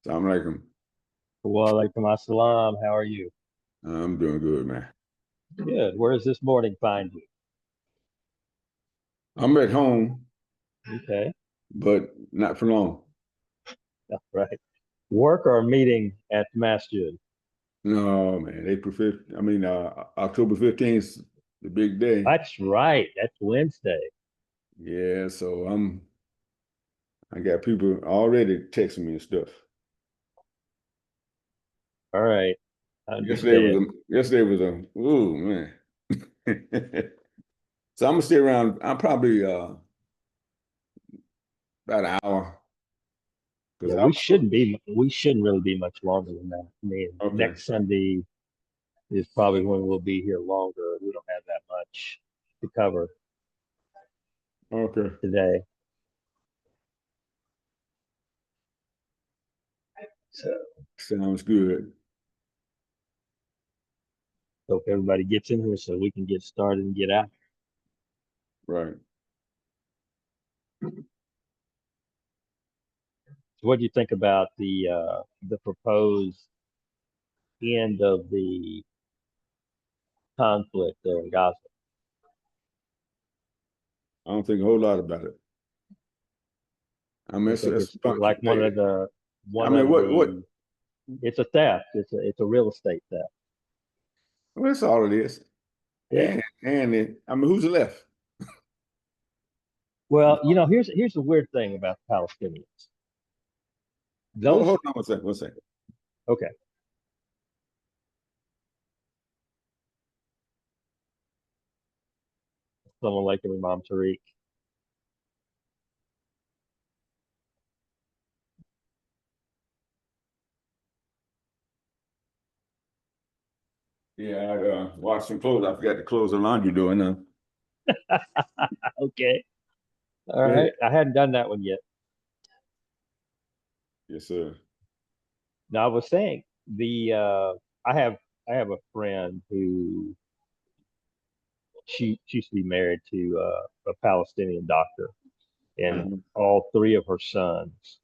Assalamu alaikum. Walaikum assalam. How are you? I'm doing good, man. Good. Where does this morning find you? I'm at home, Okay. but not for long. All right. Work or a meeting at the masjid? No, man. April 5th, October 15th is the big day. That's right. That's Wednesday. Yeah, so I got people already texting me and stuff. All right. I Yesterday was understand. a yesterday was a ooh man. So I'm gonna stay around. I'm probably about an hour because Yeah, I we shouldn't really be much longer than that. I mean, okay. next Sunday is probably when we'll be here longer. We don't have that much to cover Okay. today. So Sounds good. hope everybody gets in here so we can get started and get out. Right. So what do you think about the proposed end of the conflict there in Gaza? I don't think a whole lot about it. I mean, I it's, think it's it's like hey, I one mean, of what the it's a theft. It's a real estate theft. well, that's all it is. Yeah. I mean, who's left? Well, here's the weird thing about the Palestinians. Those Hold on one second, one second. okay. Someone like Imam Tariq. Yeah, I washed some clothes. I forgot to close the laundry door now. Okay. All Go ahead. right. I hadn't done that one yet. Yes, sir. Now I was saying the I have I have a friend who she used to be married to a Palestinian doctor, and Mhm. all three of her sons.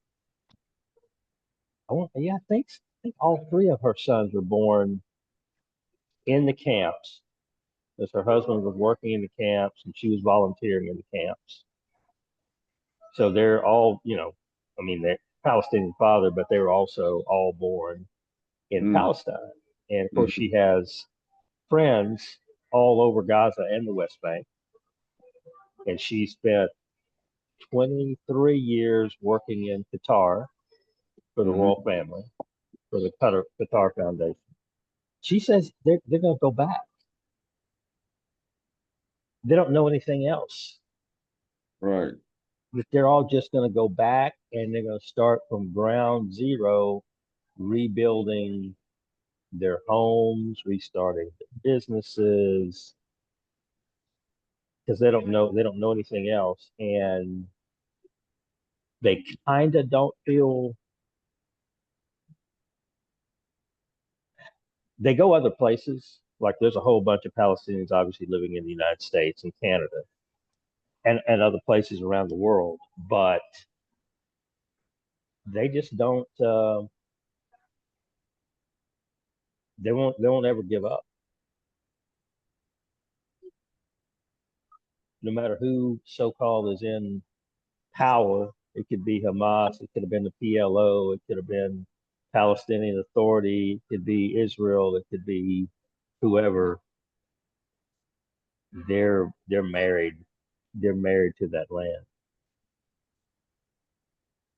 I think all three of her sons were born in the camps, because her husband was working in the camps and she was volunteering in the camps. So they're all, I mean, they're Palestinian father, but they were also all born in Mm, Palestine. And of course, mhm. she has friends all over Gaza and the West Bank. And she spent 23 years working in Qatar for the royal Mhm. family, for the Qatar Foundation. She says they're going to go back. They don't know anything else. Right. That they're all just going to go back and they're going to start from ground zero, rebuilding their homes, restarting their businesses, because they don't know anything else, and they kind of don't feel. They go other places. Like there's a whole bunch of Palestinians obviously living in the United States and Canada and other places around the world, but they just don't. They won't ever give up, no matter who so-called is in power. It could be Hamas, it could have been the PLO, it could have been Palestinian Authority, it could be Israel, it could be whoever. They're married. They're married to that land.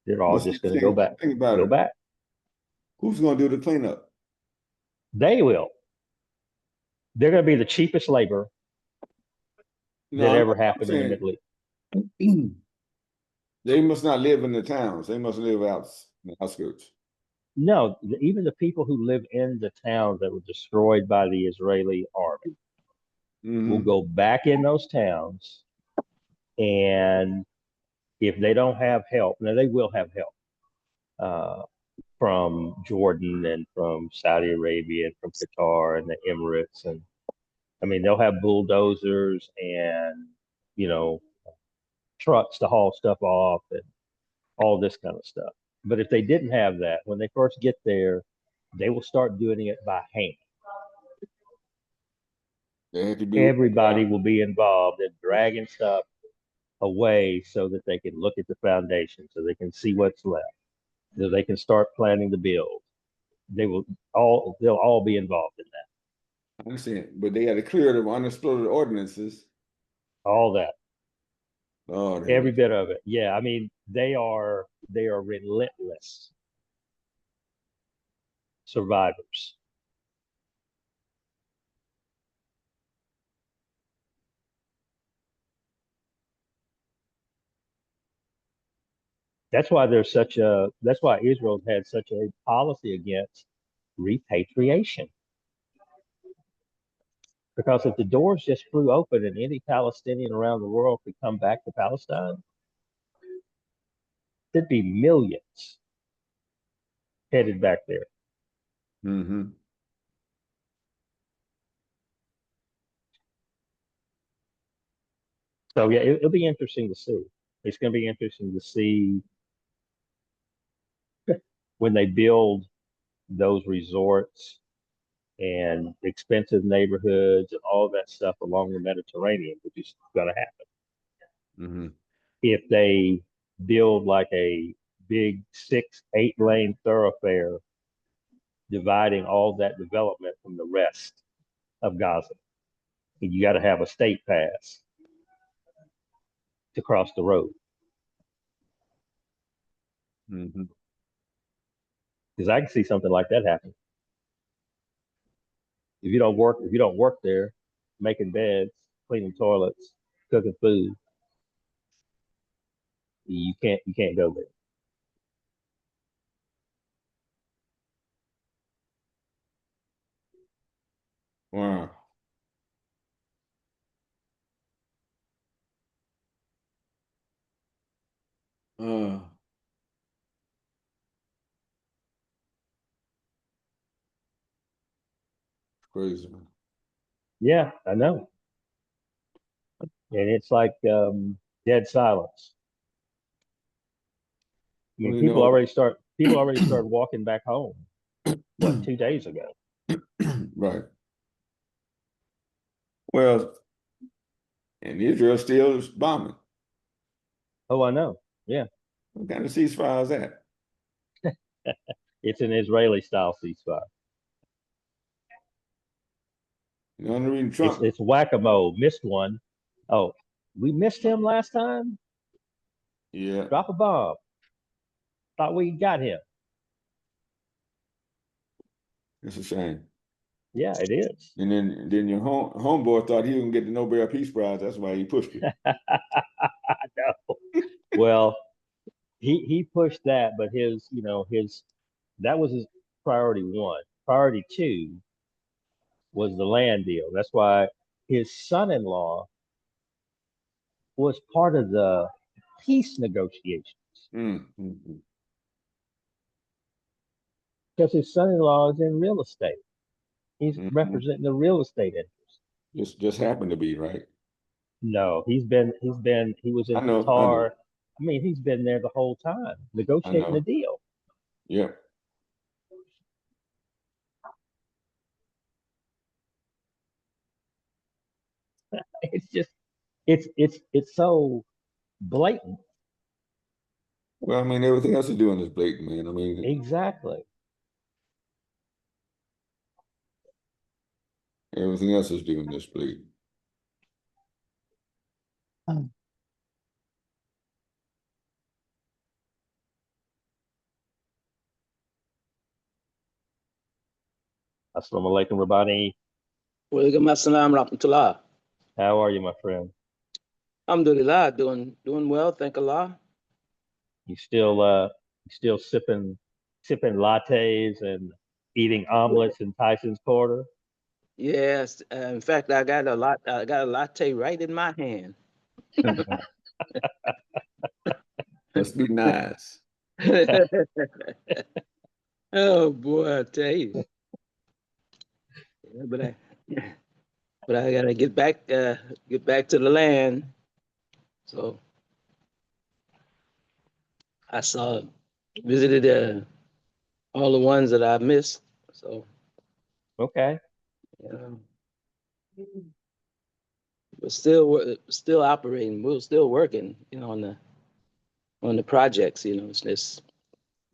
They're all But see, just going to go back. think about Go it. back. Who's going to do the cleanup? They will. They're going to be the cheapest labor No, that I'm ever I'm happened in the saying Middle East. they must not live in the towns. They must live out in the outskirts. No, even the people who live in the towns that were destroyed by the Israeli army will Hmm. go back in those towns, and if they don't have help, now they will have help uh, from Jordan and from Saudi Arabia and from Qatar and the Emirates, and I mean they'll have bulldozers and you know trucks to haul stuff off and all this kind of stuff. But if they didn't have that, when they first get there, they will start doing it by hand. They had to be Everybody will be involved in dragging stuff away so that they can look at the foundation, so they can see what's left, so they can start planning the build. They'll all be involved in that. I understand, but they got to clear the unexploded ordinances. All that. Oh, Every bit of it. Yeah, I mean, they are relentless survivors. That's why that's why Israel's had such a policy against repatriation. Because if the doors just flew open and any Palestinian around the world could come back to Palestine, there'd be millions headed back there. Mm-hmm. So yeah, it'll be interesting to see. It's going to be interesting to see when they build those resorts and expensive neighborhoods and all that stuff along the Mediterranean, which is going to happen. Mm-hmm. If they build like a big 6-8 lane thoroughfare dividing all that development from the rest of Gaza, and you got to have a state pass to cross the road. Mm-hmm. Because I can see something like that happen. If you don't work there, making beds, cleaning toilets, cooking food, you can't go there. Wow. Uh, Crazy. Yeah, I know. And it's like dead silence. I Well, mean, you know, people already started walking back home. What, 2 days ago? right. Well, and Israel still is bombing. Oh, I know. Yeah, What kind of ceasefire is that? it's an Israeli style ceasefire. You know, I'm reading It's Trump. it's whack-a-mole. Missed one. Oh, we missed him last time. Yeah, Drop a bomb. Thought we got him. it's a shame. Yeah, it is. And then your homeboy thought he was gonna get the Nobel Peace Prize. That's why he pushed it. No. Well, he pushed that, but his that was his priority one. Priority two was the land deal. That's why his son-in-law was part of the peace negotiations Mm-hmm. because his son-in-law is in real estate. He's Mm-hmm. representing the real estate interest. Just happened to be right. No, he was in I know, Qatar. I mean, he's been there the whole time I negotiating the know. deal. Yep. It's just it's so blatant. Well, I mean, everything else is doing is blatant, man. I mean, Exactly. everything else is doing this blatant. Assalamu alaikum, Rabbani. Walaikum assalam rahmatullah. How are you, my friend? Alhamdulillah, doing well, thank Allah. You still sipping lattes and eating omelets in Tyson's Corner? Yes, in fact, I got a latte right in my hand. Must be nice. Oh boy, I tell you. Yeah, but I gotta get back to the land. So I saw visited all the ones that I missed. So, Okay. you know, we're still operating. We're still working, you know, on the projects. You know, it's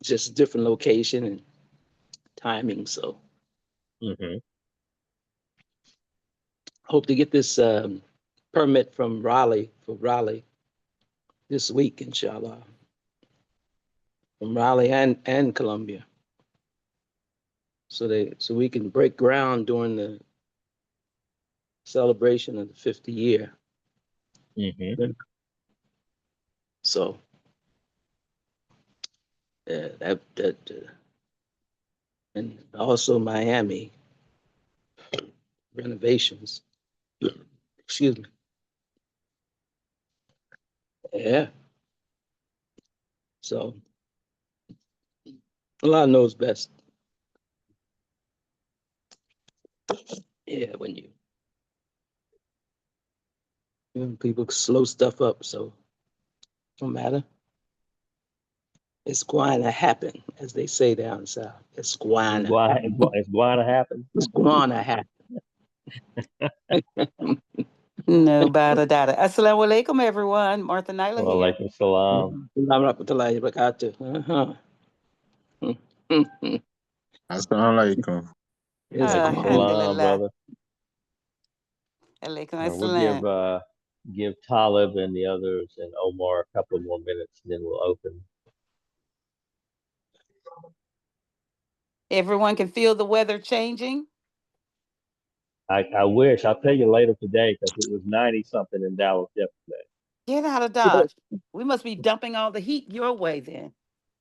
just a different location and timing. So, Mm-hmm. hope to get this permit from Raleigh for Raleigh this week, inshallah. From Raleigh and Columbia, so we can break ground during the celebration of the 50 year. Mm-hmm. So and also Miami renovations. Excuse me. Yeah. So Allah knows best. Yeah, when people slow stuff up, so no matter. It's going to happen, as they say down south. It's going to happen. It's going to happen. It's going to happen. No bad data. Assalamu alaikum, everyone. Martha Nyla Wa here. alaikum salam. Rahmatullahi wa barakatuh. Assalamu alaikum. It's Alaikum going. salam, Alhamdulillah. brother. Alaikum We'll assalam. give Taalib and the others and Omar a couple more minutes, and then we'll open. Everyone can feel the weather changing. I wish. I'll tell you later today because it was 90 something in Dallas yesterday. Get out of Dodge. We must be dumping all the heat your way then.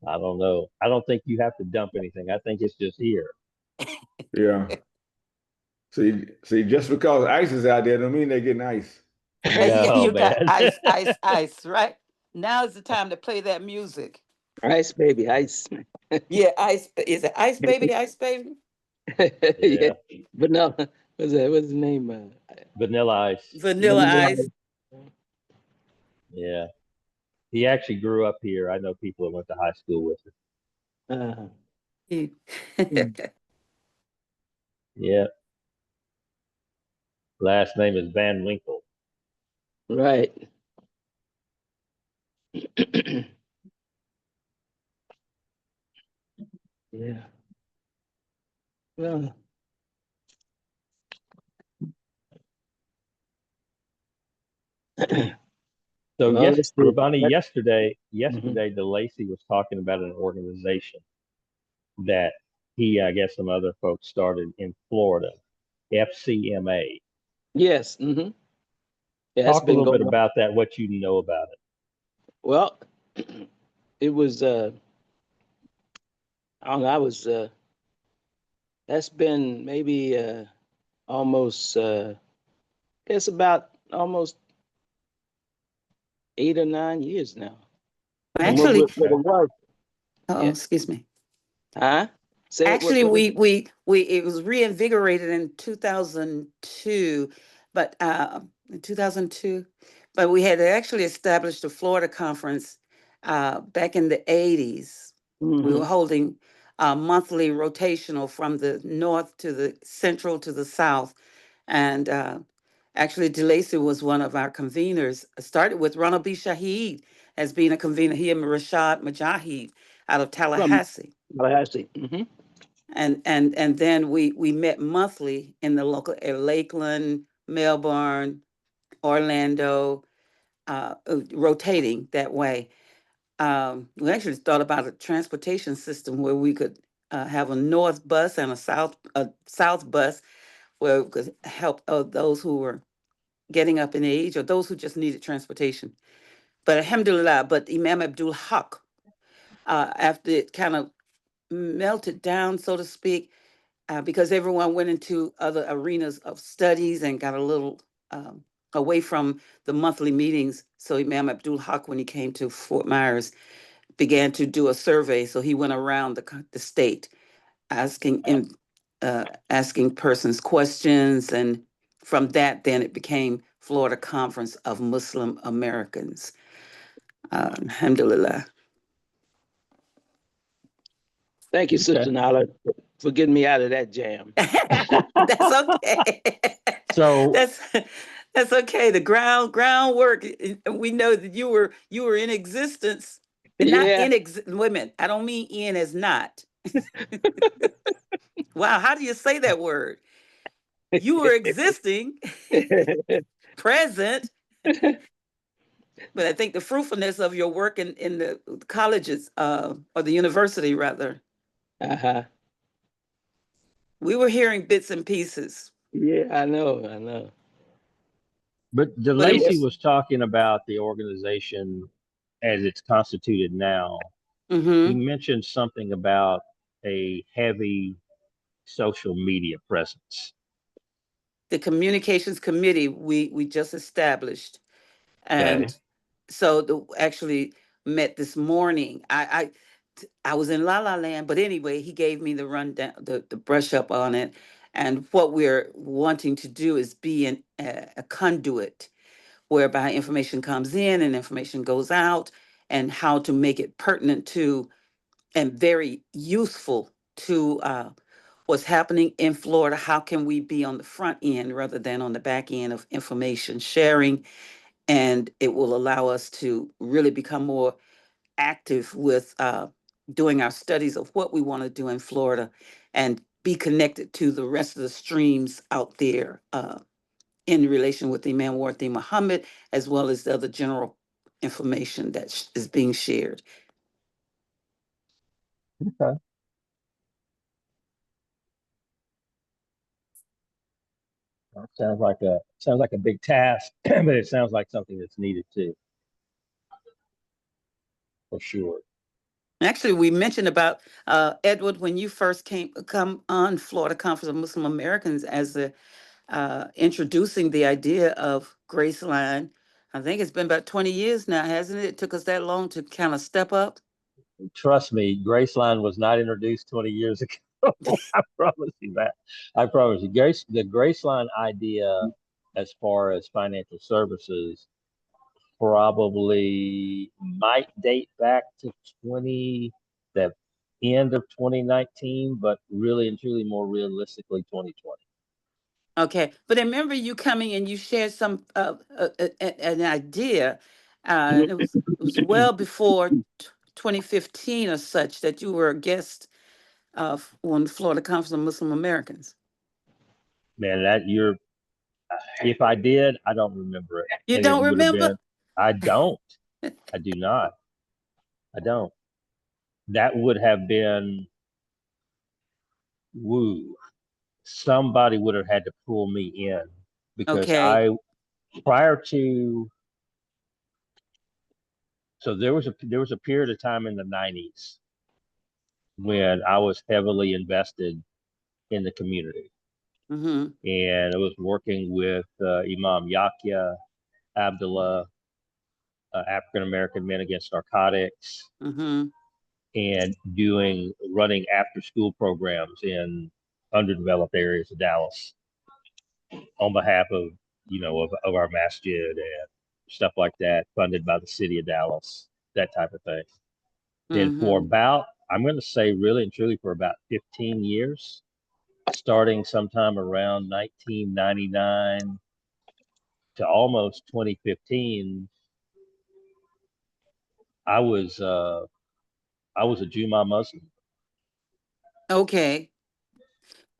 I don't know. I don't think you have to dump anything. I think it's just here. Yeah. See, just because ice is out there don't mean they're getting ice. Yeah, No, you got man. ice, right? Now is the time to play that music. Ice, baby, ice. Yeah, ice. Is it Ice Baby, Ice Baby? Yeah. But no, what's his name? Vanilla ice. Vanilla Ice. Yeah. He actually grew up here. I know people that went to high school with him. Yeah. Last name is Van Winkle. Right. Yeah. Well. So Well, yes, let's see. Rabbani, yesterday, DeLacy was talking about an organization that he, I guess some other folks started in Florida, FCMA. Yes. Mm-hmm. Yeah, Talk a little bit on. about that, what you know about it. Well, it was I don't know, I was that's been maybe almost guess about almost 8 or 9 years now. Actually, What it was. oh, excuse me. Huh? Say Actually, it was reinvigorated in 2002, but in 2002, but we had actually established a Florida conference back in the 80s. Mm-hmm. We were holding monthly rotational from the north to the central to the south, and actually DeLacy was one of our conveners. I started with Ronald B. Shaheed as being a convener. He and Rashad Mujahid out of Tallahassee. Tallahassee. Mm-hmm. And then we met monthly in the local Lakeland, Melbourne, Orlando, rotating that way. We actually thought about a transportation system where we could have a north bus and a south bus where we could help those who were getting up in age or those who just needed transportation. But alhamdulillah, but Imam Abdul Haq, after it kind of melted down, so to speak, because everyone went into other arenas of studies and got a little away from the monthly meetings. So Imam Abdul Haq, when he came to Fort Myers, began to do a survey. So he went around the state asking persons questions. And from that, then it became Florida Conference of Muslim Americans. Alhamdulillah. Thank you, Sister Okay. Nala, for getting me out of that jam. That's okay. So That's okay. The groundwork. We know that you were in existence, and not Yeah. women. I don't mean in as not. Wow, how do you say that word? You were existing, present, but I think the fruitfulness of your work in the colleges, or the university rather, Uh-huh. we were hearing bits and pieces. Yeah, I know. but But it DeLacy was, was talking about the organization as it's constituted now. He mhm. mentioned something about a heavy social media presence. The communications committee we just established, Okay. and so actually met this morning. I was in La La Land, but anyway, he gave me the rundown, the brush up on it, and what we're wanting to do is be a conduit whereby information comes in and information goes out, and how to make it pertinent to and very useful to what's happening in Florida. How can we be on the front end rather than on the back end of information sharing? And it will allow us to really become more active with doing our studies of what we want to do in Florida, and be connected to the rest of the streams out there, in relation with Imam Warthi Muhammad, as well as the other general information that is being shared. Okay. Well, sounds like a big task, but it sounds like something that's needed too, for sure. Actually, we mentioned about Edward when you first come on Florida Conference of Muslim Americans as the introducing the idea of Graceline. I think it's been about 20 years now, hasn't it? It took us that long to kind of step up. Trust me, Graceline was not introduced 20 years ago. I promise you that. I promise you. The Graceline idea, as far as financial services, probably might date back to the end of 2019, but really and truly more realistically 2020. Okay, but I remember you coming and you shared some an idea. And it was well before 2015 or such that you were a guest on Florida Conference of Muslim Americans. Man, if I did, I don't remember it. You And it don't would have remember? been, I don't. I do not. I don't. That would have been woo. Somebody would have had to pull me in because Okay. prior to so there was a period of time in the 90s when I was heavily invested in the community, Mm-hmm. and I was working with Imam Yahya Abdullah, African American Men Against Narcotics, Mm-hmm. and running after school programs in underdeveloped areas of Dallas on behalf of of our masjid and stuff like that, funded by the city of Dallas, that type of thing. Then for Mm-hmm. about, I'm going to say really and truly for about 15 years, starting sometime around 1999 to almost 2015, I was a Juma Muslim. Okay.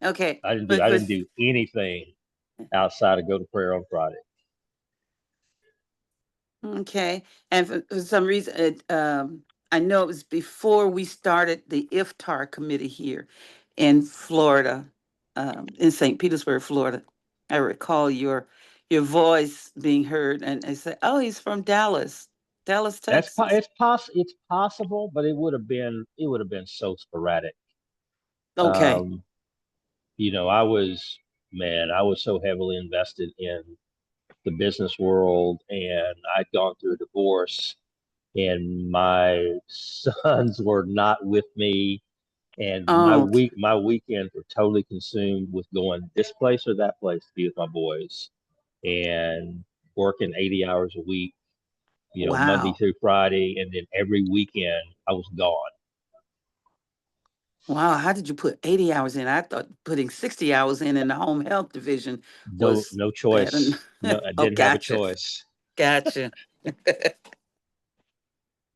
Okay. I But didn't do anything outside of go to prayer on Friday. okay. And for some reason, I know it was before we started the Iftar committee here in Florida, in St. Petersburg, Florida. I recall your voice being heard, and I said, "Oh, he's from Dallas, Texas." It's possible, but it would have been so sporadic. Okay. Um, I was so heavily invested in the business world, and I'd gone through a divorce, and my sons were not with me, and Oh, my weekends were totally consumed with going this place or that place to be with my boys, and working 80 hours a week, Monday wow. through Friday, and then every weekend I was gone. Wow, how did you put 80 hours in? I thought putting 60 hours in the home health division was No bad choice. No, enough. I Oh, didn't have a gotcha. choice. Gotcha. It was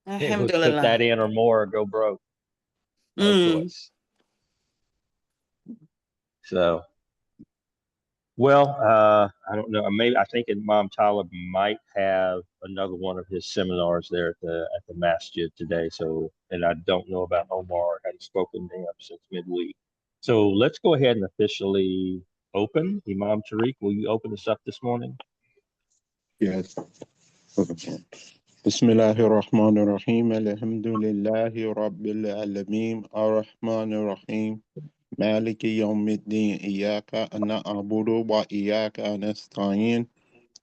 put that Alhamdulillah. in or more or go broke. No Mm. choice. So, well, I don't know. Maybe I think Imam Talib might have another one of his seminars there at the masjid today. So, and I don't know about Omar. I hadn't spoken to him since midweek. So let's go ahead and officially open. Imam Tariq, will you open us up this morning? Yes. بسم الله الرحمن الرحيم الحمد لله رب العالمين الرحمن الرحيم مالك يوم الدين إياك نعبد وإياك نستعين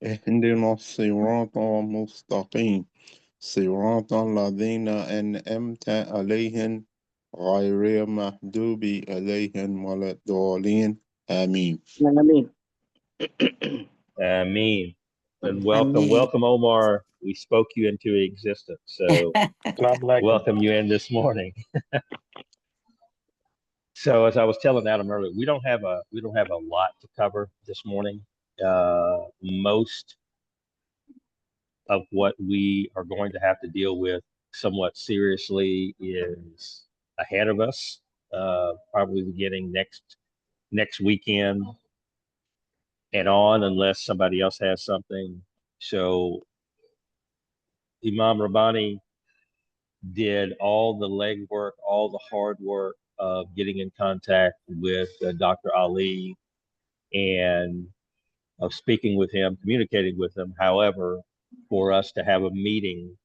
اهدنا الصراط المستقيم صراط الذين أنعمت عليهم غير المغضوب عليهم ولا الضالين آمين. I mean, Ameen. And I welcome, mean, welcome, Omar. We spoke you into existence. So welcome you in this morning. So as I was telling Adam earlier, we don't have a lot to cover this morning. Most of what we are going to have to deal with somewhat seriously is ahead of us. Probably beginning next weekend and on, unless somebody else has something. So Imam Rabbani did all the legwork, all the hard work of getting in contact with Dr. Ali and of speaking with him, communicating with him. However, for us to have a meeting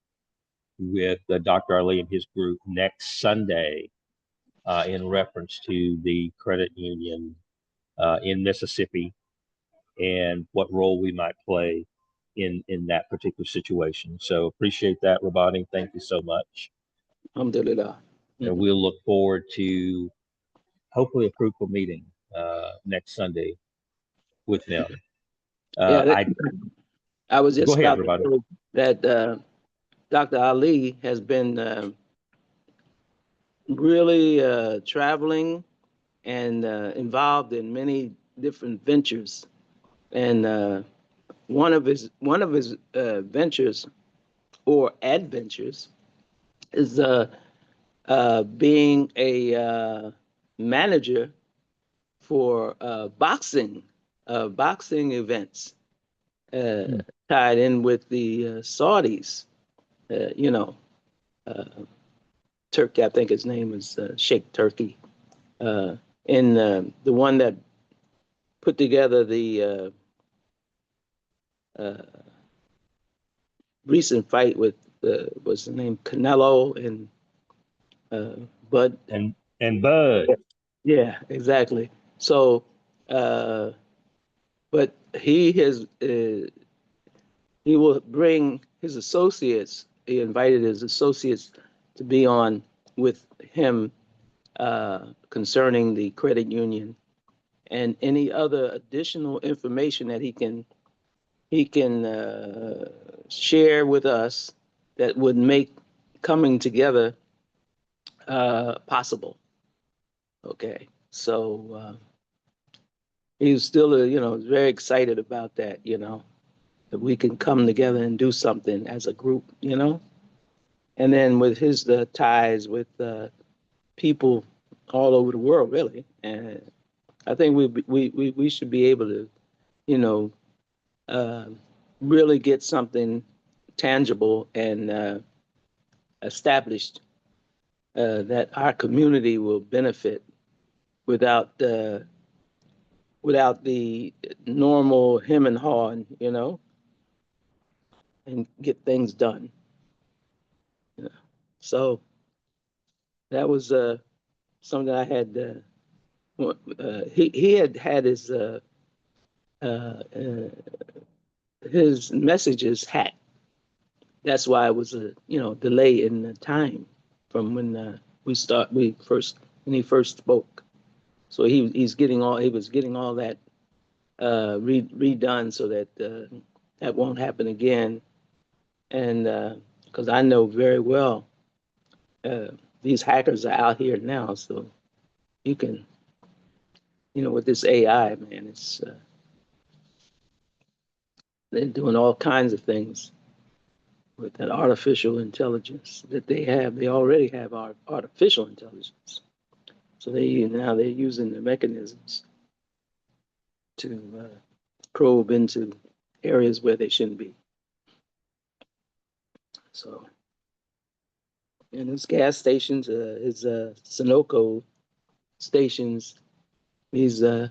with Dr. Ali and his group next Sunday in reference to the credit union in Mississippi and what role we might play in that particular situation. So appreciate that, Rabbani. Thank you so much. alhamdulillah. And we'll look forward to hopefully a fruitful meeting next Sunday with them. Yeah, I was Go just ahead, about to Rabbani. say that Dr. Ali has been really traveling and involved in many different ventures. And one of his ventures or adventures is being a manager for boxing events tied in with the Saudis. You know, Turkey. I think his name is Sheikh Turkey. And the one that put together the recent fight with what's the name, Canelo and Bud. And Bud. Yeah, exactly. So, but he will bring his associates. He invited his associates to be on with him concerning the credit union and any other additional information that he can share with us that would make coming together possible. Okay, so he was still, very excited about that. That we can come together and do something as a group. And then with his ties with people all over the world, really, and I think we should be able to, uh, really get something tangible and established that our community will benefit without without the normal hem and haw, and get things done. So that was something I had. He had his messages hacked. That's why it was a delay in the time from when when he first spoke. So he was getting all that redone so that that won't happen again. And because I know very well these hackers are out here now, so you can, with this AI, man, it's they're doing all kinds of things with that artificial intelligence that they have. They already have our artificial intelligence. So they're using the mechanisms to probe into areas where they shouldn't be. So, and his gas stations, his Sunoco stations, they're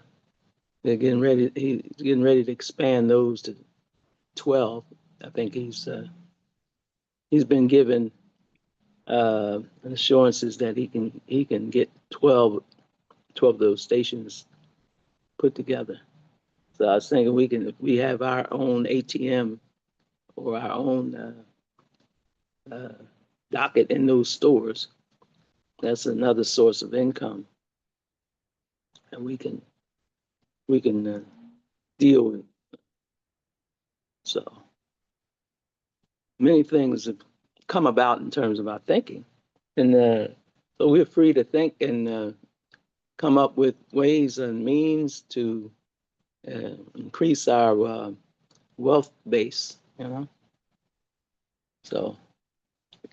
getting ready. He's getting ready to expand those to 12. I think he's been given assurances that he can get 12 of those stations put together. So I was thinking if we have our own ATM or our own docket in those stores, that's another source of income, and we can deal with. So many things have come about in terms of our thinking, and so we're free to think and come up with ways and means to increase our wealth base, so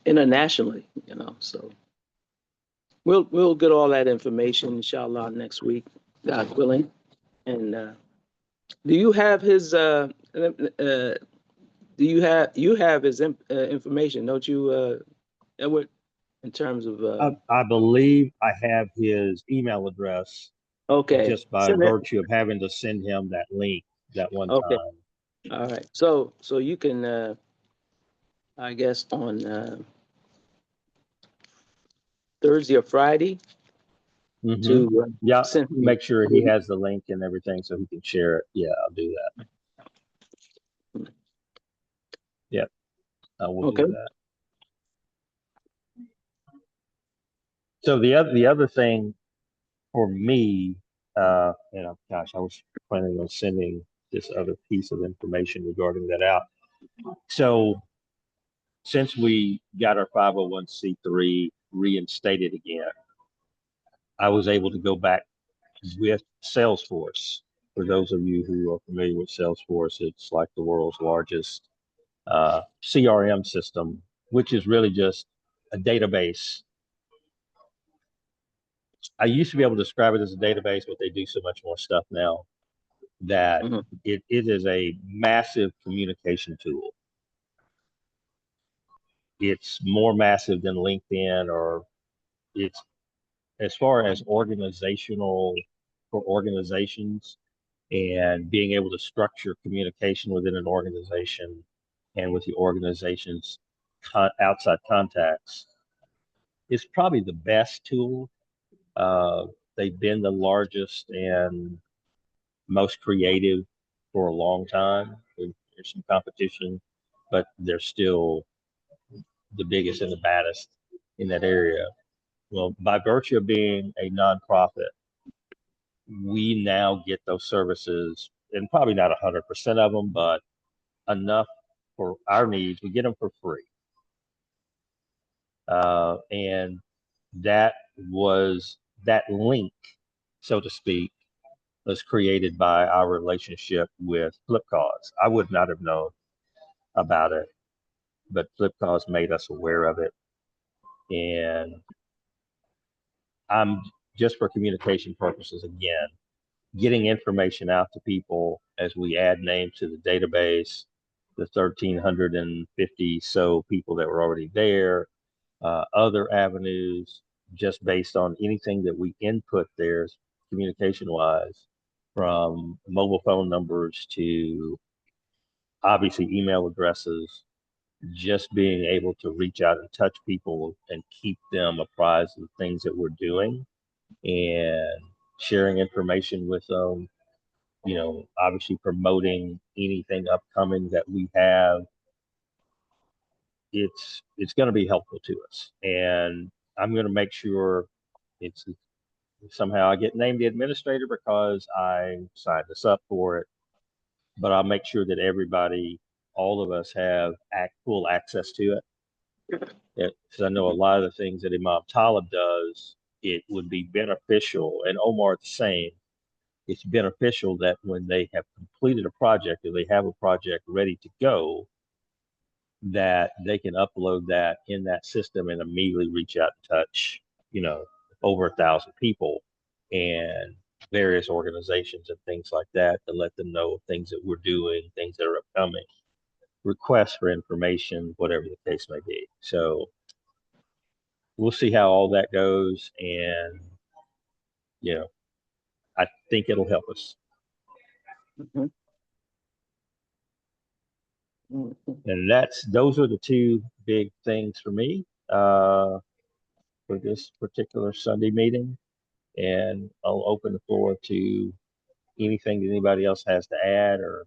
internationally, so we'll get all that information, inshallah, next week, God willing. And do you have his his information, don't you, Edward, in terms of I believe I have his email address okay, just by send it. virtue of having to send him that link that one Okay. time. All right, so you can I guess on Thursday or Friday to Yeah, send me. make sure he has the link and everything so he can share it. Yeah, I'll do that. Yep, I will do that. So the other thing for me, gosh, I was planning on sending this other piece of information regarding that out. So since we got our 501c3 reinstated again, I was able to go back with Salesforce. For those of you who are familiar with Salesforce, it's like the world's largest CRM system, which is really just a database. I used to be able to describe it as a database, but they do so much more stuff now that it is a massive communication tool. It's more massive than LinkedIn, or it's, as far as organizational, for organizations and being able to structure communication within an organization and with the organization's outside contacts, is probably the best tool. They've been the largest and most creative for a long time. There's some competition, but they're still the biggest and the baddest in that area. Well, by virtue of being a nonprofit, we now get those services, and probably not 100% of them, but enough for our needs. We get them for free. And that link, so to speak, was created by our relationship with Flipcause. I would not have known about it, but Flipcause made us aware of it. And I'm, just for communication purposes, again, getting information out to people as we add names to the database, the 1,350 so people that were already there, other avenues, just based on anything that we input there communication wise, from mobile phone numbers to obviously email addresses, just being able to reach out and touch people and keep them apprised of the things that we're doing and sharing information with them, obviously promoting anything upcoming that we have. It's going to be helpful to us, and I'm going to make sure it's somehow I get named the administrator because I signed this up for it, but I'll make sure that everybody, all of us, have full access to it. Because I know a lot of the things that Imam Taalib does it would be beneficial, and Omar the same, it's beneficial that when they have completed a project or they have a project ready to go, that they can upload that in that system and immediately reach out and touch, over 1,000 people and various organizations and things like that to let them know things that we're doing, things that are upcoming, requests for information, whatever the case may be. So we'll see how all that goes. And, I think it'll help us. Mhm. Mhm. And those are the two big things for me for this particular Sunday meeting. And I'll open the floor to anything that anybody else has to add or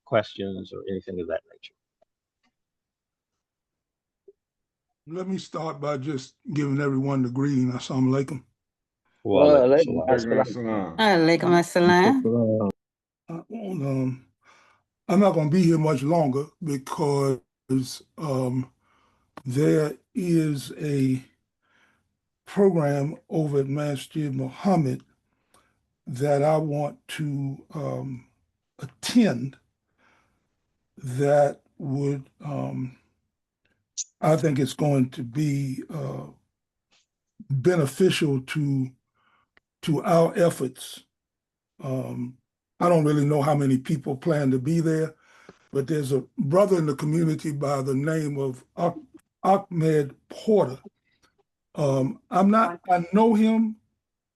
questions or anything of that nature. Let me start by just giving everyone the greeting. Assalamu alaikum. Well, Alaikum assalam. I'm not going to be here much longer because there is a program over at Masjid Muhammad that I want to attend that would, I think it's going to be beneficial to our efforts. I don't really know how many people plan to be there, but there's a brother in the community by the name of Ahmed Porter. I know him,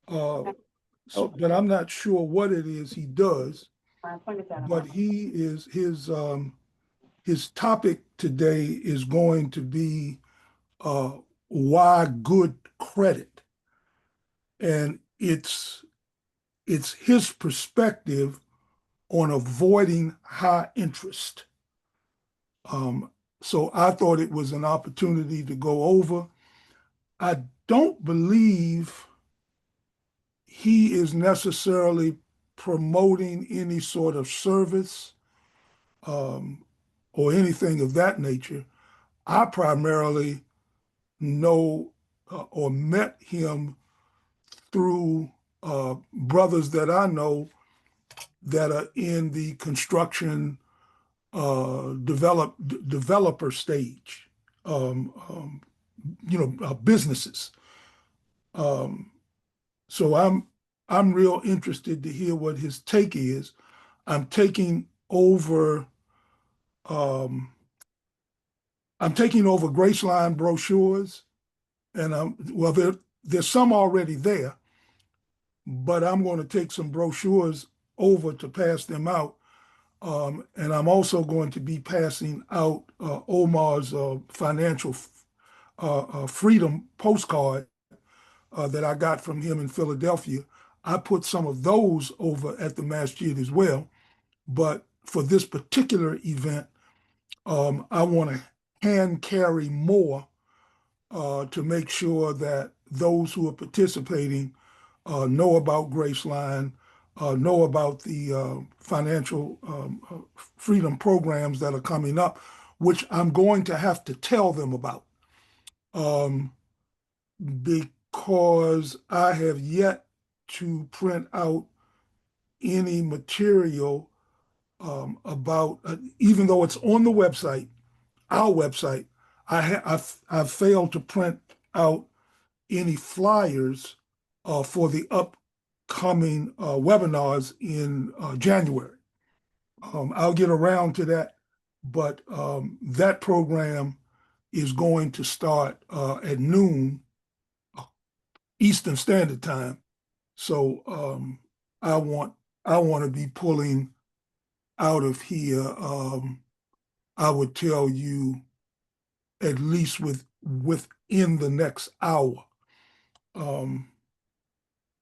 but I'm not sure what it is he does. But his topic today is going to be why good credit, and it's his perspective on avoiding high interest. So I thought it was an opportunity to go over. I don't believe he is necessarily promoting any sort of service or anything of that nature. I primarily know or met him through brothers that I know that are in the construction developer stage, businesses. So I'm real interested to hear what his take is. I'm taking over Graceline brochures, and there's some already there, but I'm going to take some brochures over to pass them out. And I'm also going to be passing out Omar's financial freedom postcard that I got from him in Philadelphia. I put some of those over at the masjid as well. But for this particular event, I want to hand carry more to make sure that those who are participating know about Graceline, know about the financial freedom programs that are coming up, which I'm going to have to tell them about because I have yet to print out any material about, even though it's on the website, our website, I've failed to print out any flyers for the upcoming webinars in January. I'll get around to that, but that program is going to start at noon Eastern Standard Time. So I want to be pulling out of here. I would tell you at least within the next hour.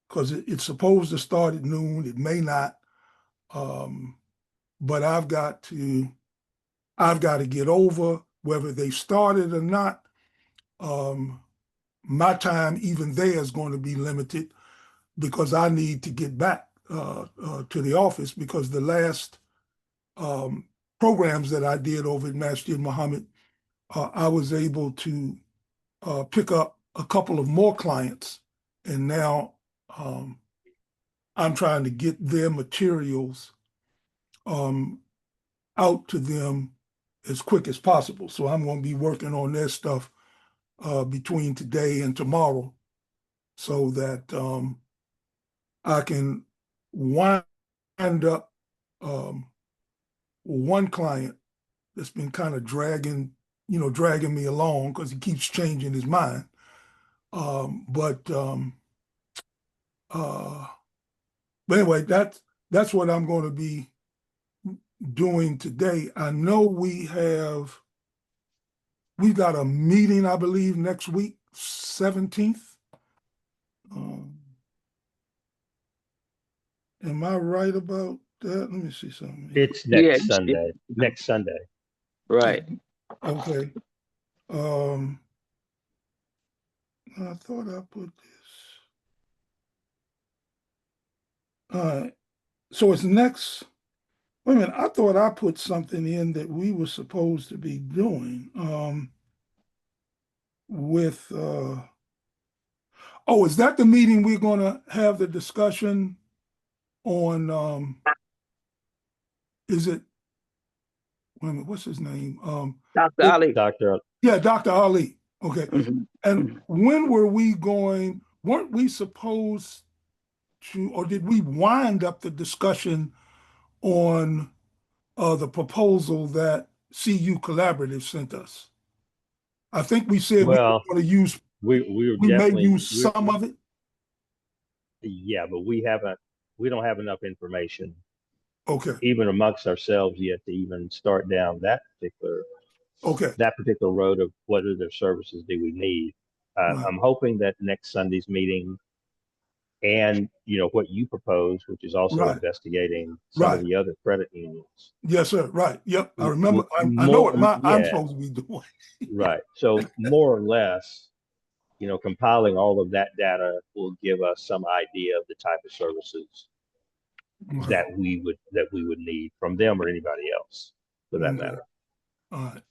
Because it's supposed to start at noon. It may not, but I've got to get over whether they started or not. My time, even there, is going to be limited because I need to get back to the office because the last programs that I did over at Masjid Muhammad, I was able to pick up a couple of more clients and now I'm trying to get their materials out to them as quick as possible. So I'm going to be working on their stuff between today and tomorrow, so that I can wind up one client that's been kind of dragging me along because he keeps changing his mind. But anyway, that's what I'm going to be doing today. I know we've got a meeting, I believe, next week, 17th. Am I right about that? Let me see something. It's Yeah, next Sunday. Next Sunday. right. Okay. I thought I put this. All right. So it's next. Wait a minute. I thought I put something in that we were supposed to be doing with. Oh, is that the meeting we're going to have the discussion on? Is it? Wait a minute. What's his name? Dr. Ali. Dr. Yeah, Dr. Ali. Okay. Mhm. And when were we going? Weren't we supposed to, or did we wind up the discussion on the proposal that CU Collaborative sent us? I think we said Well, we were going to use, we we may definitely use some of it. yeah, but we don't have enough information Okay. even amongst ourselves yet to even start down that particular road of what other services do we need. Right. I'm hoping that next Sunday's meeting and what you propose, which is also Right. investigating some of Right. the other credit unions. Yes, sir. Right. Yep. I W- remember. w- I know more, what I'm yeah, supposed to be doing. right. So more or less, compiling all of that data will give us some idea of the type of services Okay. that we would need from them or anybody else for that Okay. matter. All right.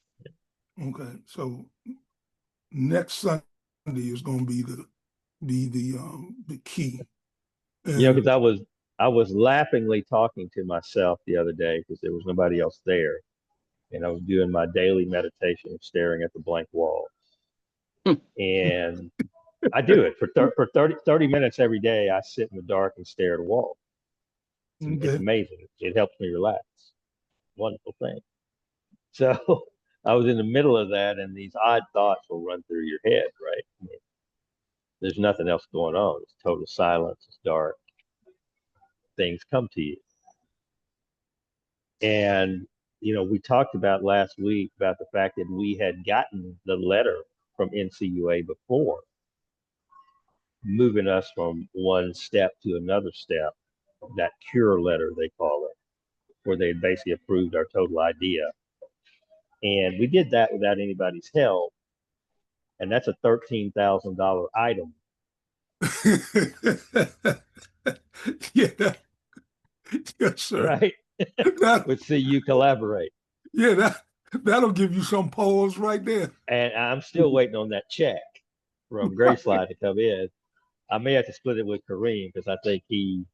Okay. So next Sunday is going to be the key. And Because I was laughingly talking to myself the other day because there was nobody else there, and I was doing my daily meditation of staring at the blank wall. And I do it for 30 minutes every day. I sit in the dark and stare at a wall. It's okay. amazing. It helps me relax. Wonderful thing. So I was in the middle of that, and these odd thoughts will run through your head, right? I mean, there's nothing else going on. It's total silence. It's dark. Things come to you. And, we talked about last week about the fact that we had gotten the letter from NCUA before, moving us from one step to another step, that cure letter, they call it, where they basically approved our total idea. And we did that without anybody's help. And that's a $13,000 item. Yeah. Yes, sir. Right? With CU Collaborate. Yeah, that'll give you some pause right there. And I'm still waiting on that check from Graceline to come in. I may have to split it with Kareem because I think he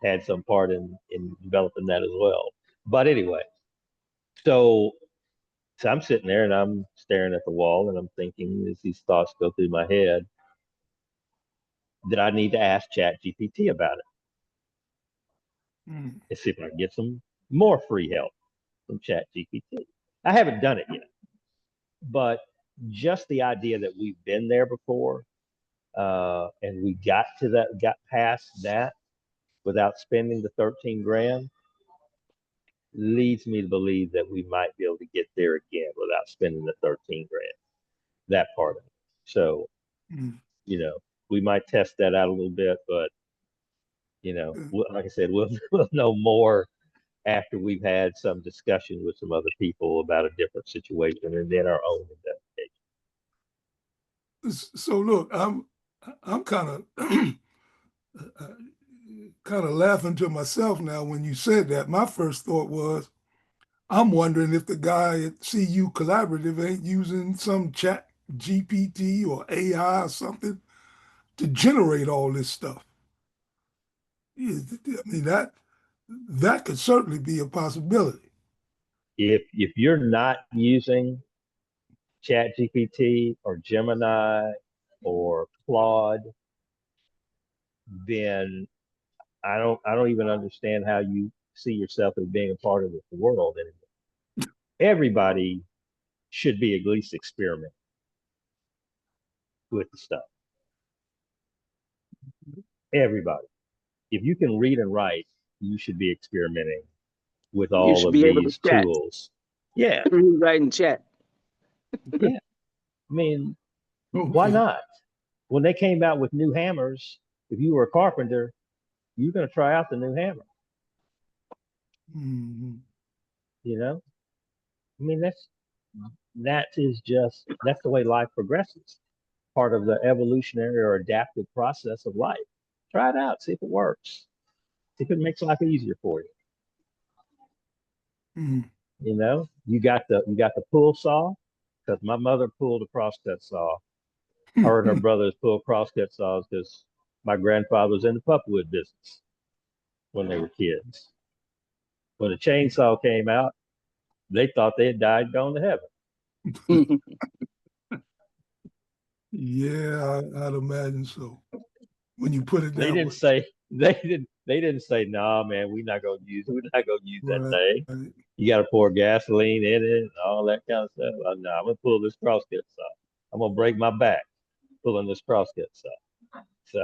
had some part in developing that as well. But anyway, so I'm sitting there and I'm staring at the wall and I'm thinking as these thoughts go through my head, that I need to ask ChatGPT about it and see if I can get some more free help from ChatGPT. I haven't done it yet, but just the idea that we've been there before and we got past that without spending the 13 grand leads me to believe that we might be able to get there again without spending the 13 grand, that part of it. So, we might test that out a little bit, but like I said, we'll know more after we've had some discussion with some other people about a different situation and then our own investigation. So look, I'm kind of laughing to myself now when you said that. My first thought was, I'm wondering if the guy at CU Collaborative ain't using some chat GPT or AI or something to generate all this stuff. I mean, that could certainly be a possibility. If you're not using ChatGPT or Gemini or Claude, then I don't even understand how you see yourself as being a part of the world anymore. Everybody should be at least experimenting with the stuff. Everybody. If you can read and write, you should be experimenting with You all should of be able to these chat. tools. Yeah. Right in chat. Yeah. I mean, why not? When they came out with new hammers, if you were a carpenter, you're going to try out the new hammer. Mm-hmm. You know, I mean, that's the way life progresses. Part of the evolutionary or adaptive process of life. Try it out, see if it works. See if it makes life easier for you. Mm-hmm. You know, you got the pull saw, because my mother pulled a crosscut saw. Her and her brothers pulled crosscut saws because my grandfather was in the pulpwood business when they were kids. When the chainsaw came out, they thought they had died and gone to heaven. Yeah, I'd imagine so. When you put it They that didn't way. say they didn't say, nah, man, we're not gonna use that thing. You gotta pour gasoline in it and all that kind of stuff. No, I'm gonna pull this crosscut saw. I'm gonna break my back pulling this crosscut saw. So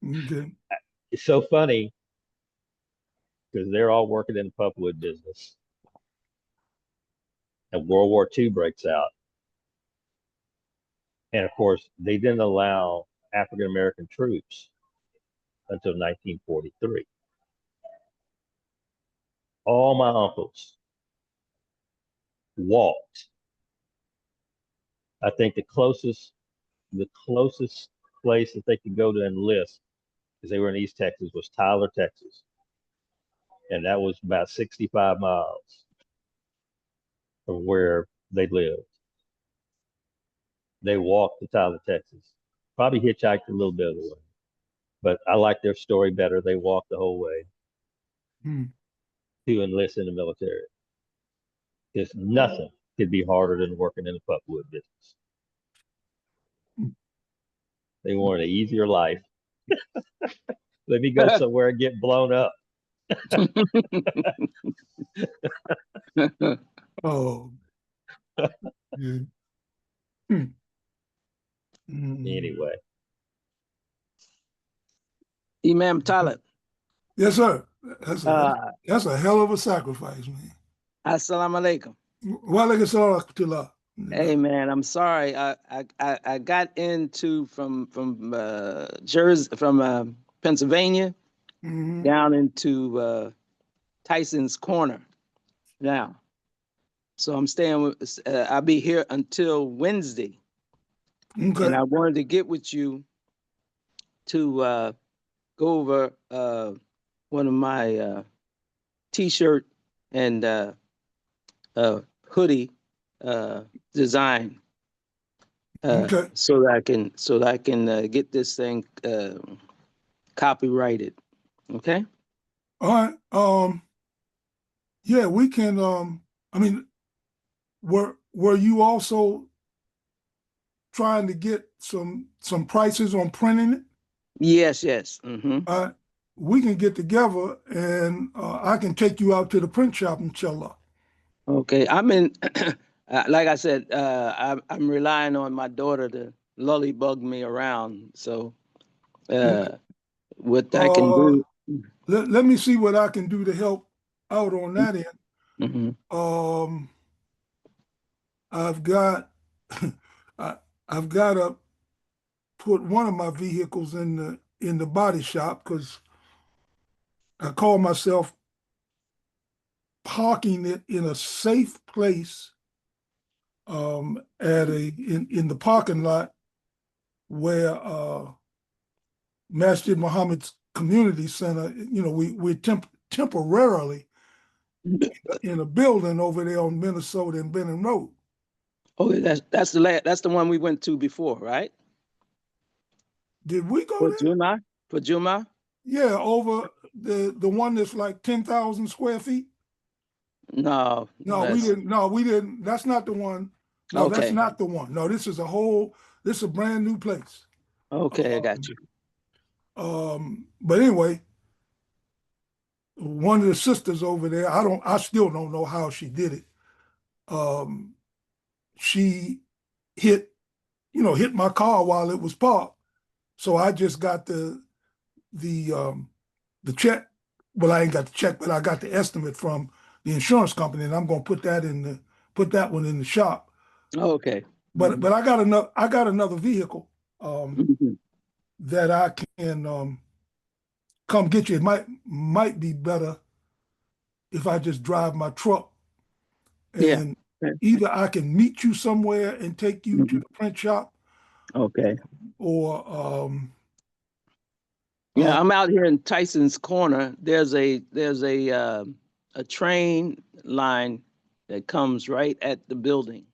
Okay. it's so funny because they're all working in the pulpwood business. And World War II breaks out. And of course, they didn't allow African American troops until 1943. All my uncles walked. I think the closest place that they could go to enlist, because they were in East Texas, was Tyler, Texas. And that was about 65 miles from where they lived. They walked to Tyler, Texas. Probably hitchhiked a little bit of the way. But I like their story better. They walked the whole way to enlist in the military. Because nothing could be harder than working in the pulpwood business. They wanted an easier life. Let me go somewhere and get blown up. Oh. Yeah. Anyway. Imam Taalib. Yes, sir. That's a hell of a sacrifice, man. Assalamu alaikum. Wa alaikum salam. Hey man, I'm sorry. I got into from Jersey, from Pennsylvania, down into Tyson's Corner now. So I'm staying with. I'll be here until Wednesday, Okay. and I wanted to get with you to go over one of my T-shirt and hoodie design. Okay. So that I can get this thing copyrighted. Okay. All right. Yeah, we can. I mean, were you also trying to get some prices on printing it? Yes. We can get together, and I can take you out to the print shop, inshallah. Okay. I'm in. Like I said, I'm relying on my daughter to lullybug me around. So, what I can do. Let me see what I can do to help out on that end. I've got to put one of my vehicles in the body shop because I call myself parking it in a safe place in the parking lot where Masjid Muhammad's Community Center, we're temporarily in a building over there on Minnesota and Benham Road. Okay, that's the one we went to before, right? Did we go For there? Juma? For Juma? Yeah, over the one that's like 10,000 square feet. No, No, we didn't. No, we didn't. That's not the one. No, that's Okay. not the one. No, this is a whole. This is a brand new place. Okay, I got you. But anyway, one of the sisters over there, I still don't know how she did it. She hit my car while it was parked. So I just got the check. Well, I ain't got the check, but I got the estimate from the insurance company, and I'm gonna put that one in the shop. Okay. But I got another vehicle Mhm. that I can come get you. It might be better if I just drive my truck, Yeah. and either I can meet you somewhere and take you to Mhm. the print shop, Okay. or Yeah, I'm out here in Tyson's Corner. There's a train line that comes right at the building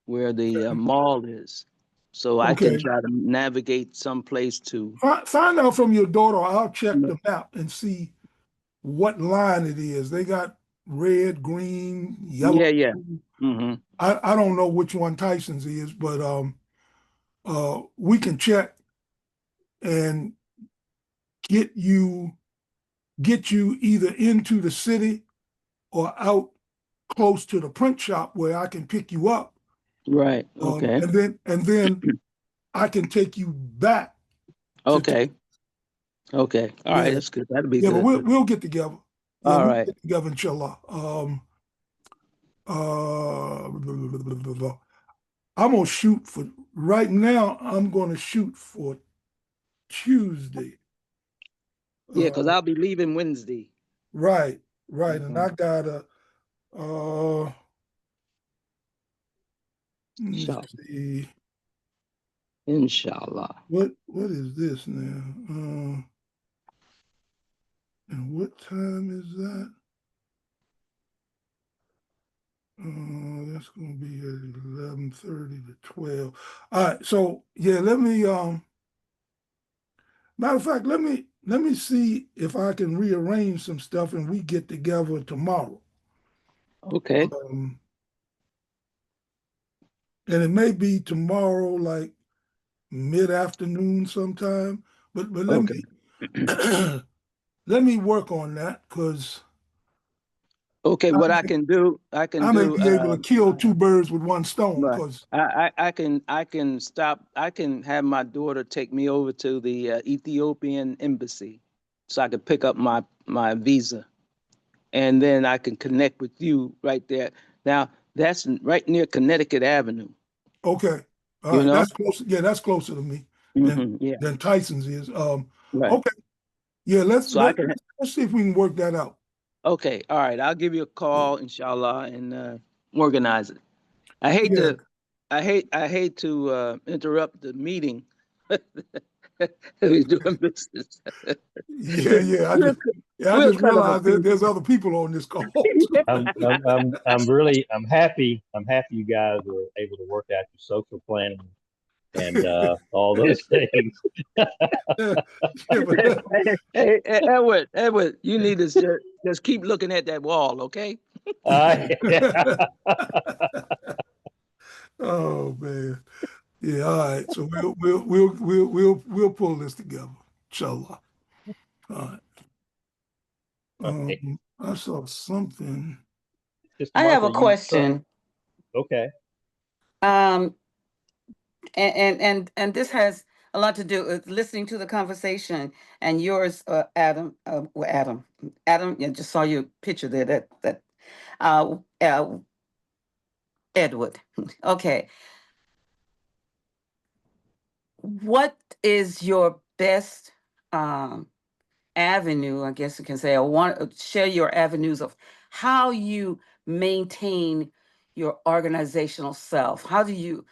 where the mall is. So I can okay. try to navigate someplace to. Find out from your daughter. I'll check Yeah. the map and see what line it is. They got red, green, yellow. Yeah. Mm-hmm. I don't know which one Tyson's is, but we can check and get you either into the city or out close to the print shop where I can pick you up. Right. Okay. And then I can take you back. Okay. Okay. All right. That's good. That'll be Yeah, but good. we'll get together. Yeah, All we'll right. get together, inshallah. I'm gonna shoot for right now. I'm gonna shoot for Tuesday. Yeah, because I'll be leaving Wednesday. Right. And I Mhm. gotta let me Inshallah. see. Inshallah. What is this now? And what time is that? That's gonna be at 11:30 to 12. All right, so yeah, let me matter of fact, let me see if I can rearrange some stuff and we get together tomorrow. Okay. And it may be tomorrow, like mid-afternoon sometime. But let Okay. me let me work on that because Okay. What I can do, I may be able to kill two birds with one stone. right. Because I can stop. I can have my daughter take me over to the Ethiopian embassy, so I can pick up my visa, and then I can connect with you right there. Now that's right near Connecticut Avenue. okay, all You right, know. that's close. Yeah, that's closer to me Yeah. than Tyson's is. Right. Okay, yeah, So I can. let's see if we can work that out. Okay. All right. I'll give you a call, inshallah, and organize it. I hate Yeah, to interrupt the meeting. We're doing business. yeah. We'll, I we'll just cut them a realized that piece. there's other people on this call. I'm happy you guys were able to work out your social planning and all those things. Yeah, but Hey, Edward, you need to just keep looking at that wall, okay? oh man. Yeah, all right. So we'll pull this together, inshallah. All right. I saw something. I have a Martha, question. okay. Um, and this has a lot to do with listening to the conversation and yours, Adam. Adam. Yeah, just saw your picture there. Uh, uh, Edward. Okay. What is your best avenue? I guess you can say. I want to share your avenues of how you maintain your organizational self. How do you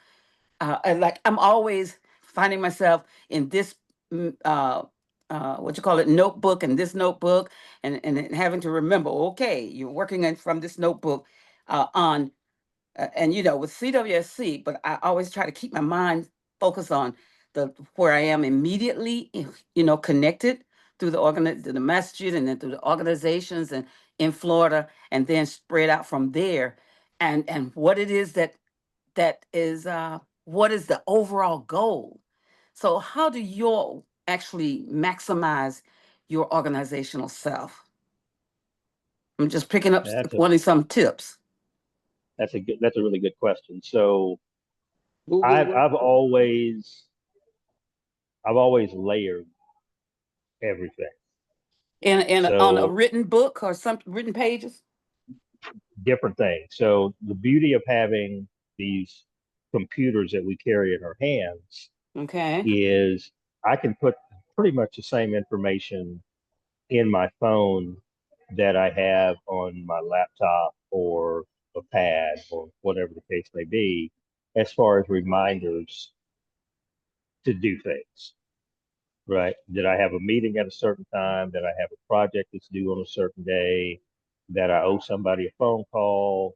and like I'm always finding myself in this what you call it notebook and this notebook and having to remember, okay, you're working from this notebook on and you know, with CWSC, but I always try to keep my mind focused on where I am immediately, you know, connected through the masjid and then through the organizations and in Florida, and then spread out from there, and what it is that is what is the overall goal. So how do you actually maximize your organizational self? I'm just picking up, wanting some tips. That's a really good question. So Who we I've work I've with? always I've always layered everything. In on a So written book or some written pages? different things. So the beauty of having these computers that we carry in our hands Okay. is I can put pretty much the same information in my phone that I have on my laptop or a pad or whatever the case may be, as far as reminders to do things, right? That I have a meeting at a certain time, that I have a project that's due on a certain day, that I owe somebody a phone call,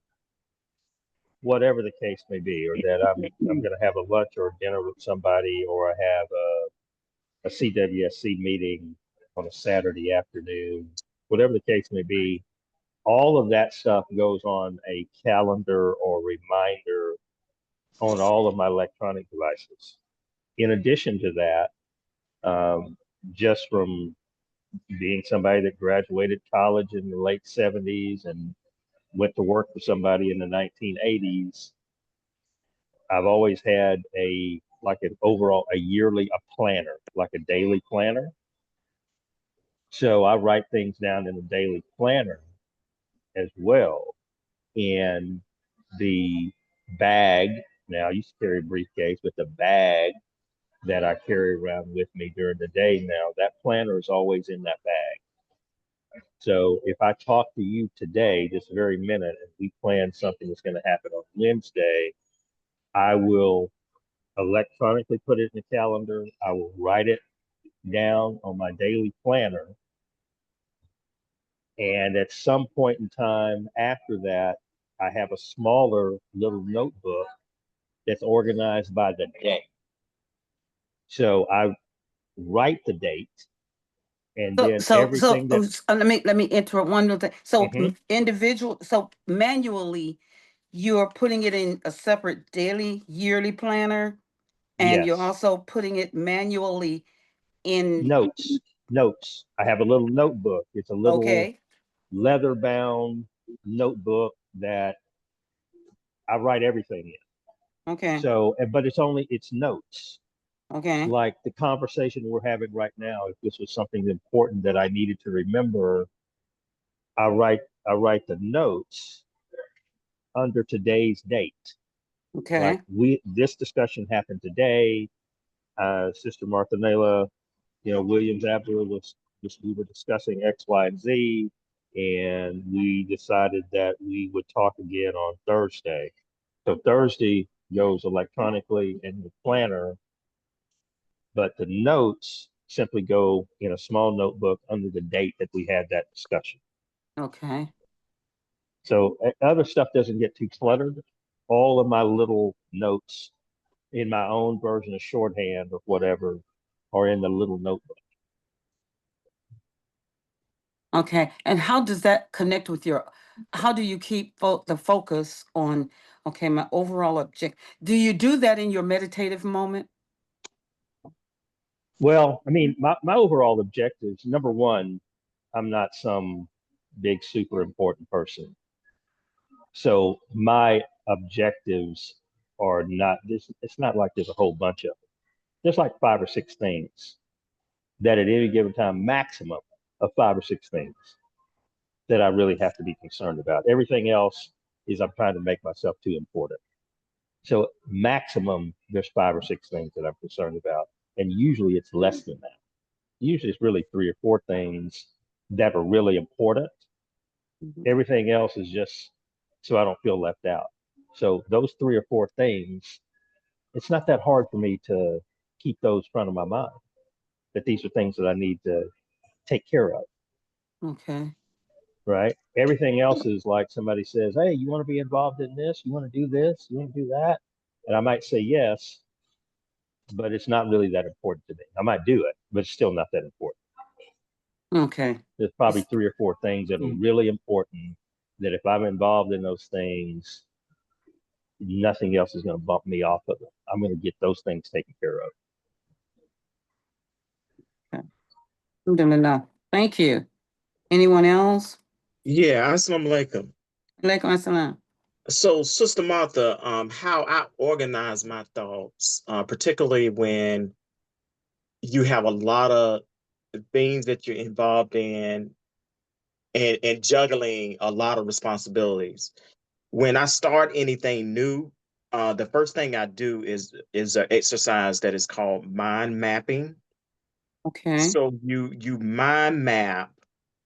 whatever the case may be, or that I'm going to have a lunch or a dinner with somebody, or I have a CWSC meeting on a Saturday afternoon, whatever the case may be. All of that stuff goes on a calendar or reminder on all of my electronic devices. In addition to that, just from being somebody that graduated college in the late 70s and went to work for somebody in the 1980s, I've always had a yearly planner, like a daily planner. So I write things down in a daily planner as well. And the bag, now I used to carry a briefcase, but the bag that I carry around with me during the day now, that planner is always in that bag. So if I talk to you today, this very minute, and we plan something that's going to happen on Wednesday, I will electronically put it in the calendar. I will write it down on my daily planner. And at some point in time after that, I have a smaller little notebook that's organized by the day. So I write the date and then everything that Let me interrupt one little thing. So Mhm. so manually, you're putting it in a separate daily, yearly planner, and you're Yes, also putting it manually in. notes. I have a little notebook. It's a little Okay. leather bound notebook that I write everything in. Okay. So, but it's notes. Okay. Like the conversation we're having right now, if this was something important that I needed to remember, I write the notes under today's date. Like Okay. this discussion happened today. Sister Martha Nayla, Williams Abdullah we were discussing X, Y, and Z, and we decided that we would talk again on Thursday. So Thursday goes electronically in the planner, but the notes simply go in a small notebook under the date that we had that discussion. Okay. So other stuff doesn't get too cluttered. All of my little notes in my own version of shorthand or whatever are in the little notebook. Okay. And how does that connect with how do you keep the focus on, okay, my overall object? Do you do that in your meditative moment? Well, I mean, my overall objectives, number one, I'm not some big, super important person. So my objectives are not this. It's not like there's a whole bunch of them. There's like 5 or 6 things that at any given time, maximum of 5 or 6 things that I really have to be concerned about. Everything else is I'm trying to make myself too important. So maximum, there's 5 or 6 things that I'm concerned about. And usually it's less than that. Usually it's really 3 or 4 things that are really important. Mhm. Everything else is just so I don't feel left out. So those 3 or 4 things, it's not that hard for me to keep those front of my mind, that these are things that I need to take care of. Okay. right? Everything else is like somebody says, hey, you want to be involved in this? You want to do this? You want to do that? And I might say yes, but it's not really that important to me. I might do it, but it's still not that important. Okay. There's probably 3 or 4 things that are really important that if I'm involved in those things, nothing else is going to bump me off of it. I'm going to get those things taken care of. Alhamdulillah. Thank you. Anyone else? Yeah, assalamu alaikum. Alaikum assalam. So, Sister Martha, how I organize my thoughts, particularly when you have a lot of things that you're involved in and juggling a lot of responsibilities. When I start anything new, the first thing I do is an exercise that is called mind mapping. Okay. So you mind map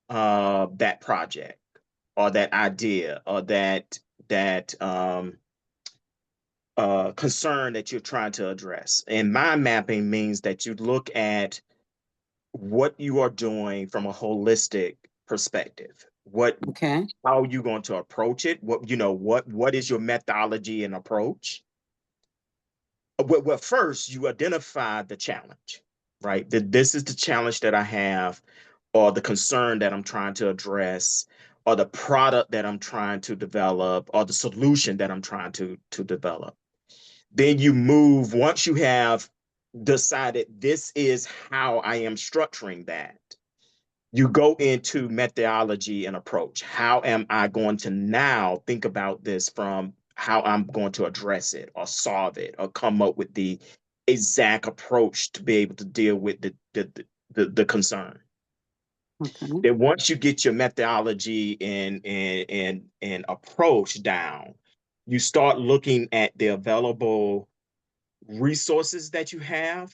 that project or that idea or that concern that you're trying to address. And mind mapping means that you look at what you are doing from a holistic perspective. Okay. How are you going to approach it? What is your methodology and approach? Well, first you identify the challenge, right? That this is the challenge that I have, or the concern that I'm trying to address, or the product that I'm trying to develop, or the solution that I'm trying to develop. Then you move, once you have decided this is how I am structuring that, you go into methodology and approach. How am I going to now think about this from how I'm going to address it or solve it or come up with the exact approach to be able to deal with the concern. Okay. Then once you get your methodology and approach down, you start looking at the available resources that you have,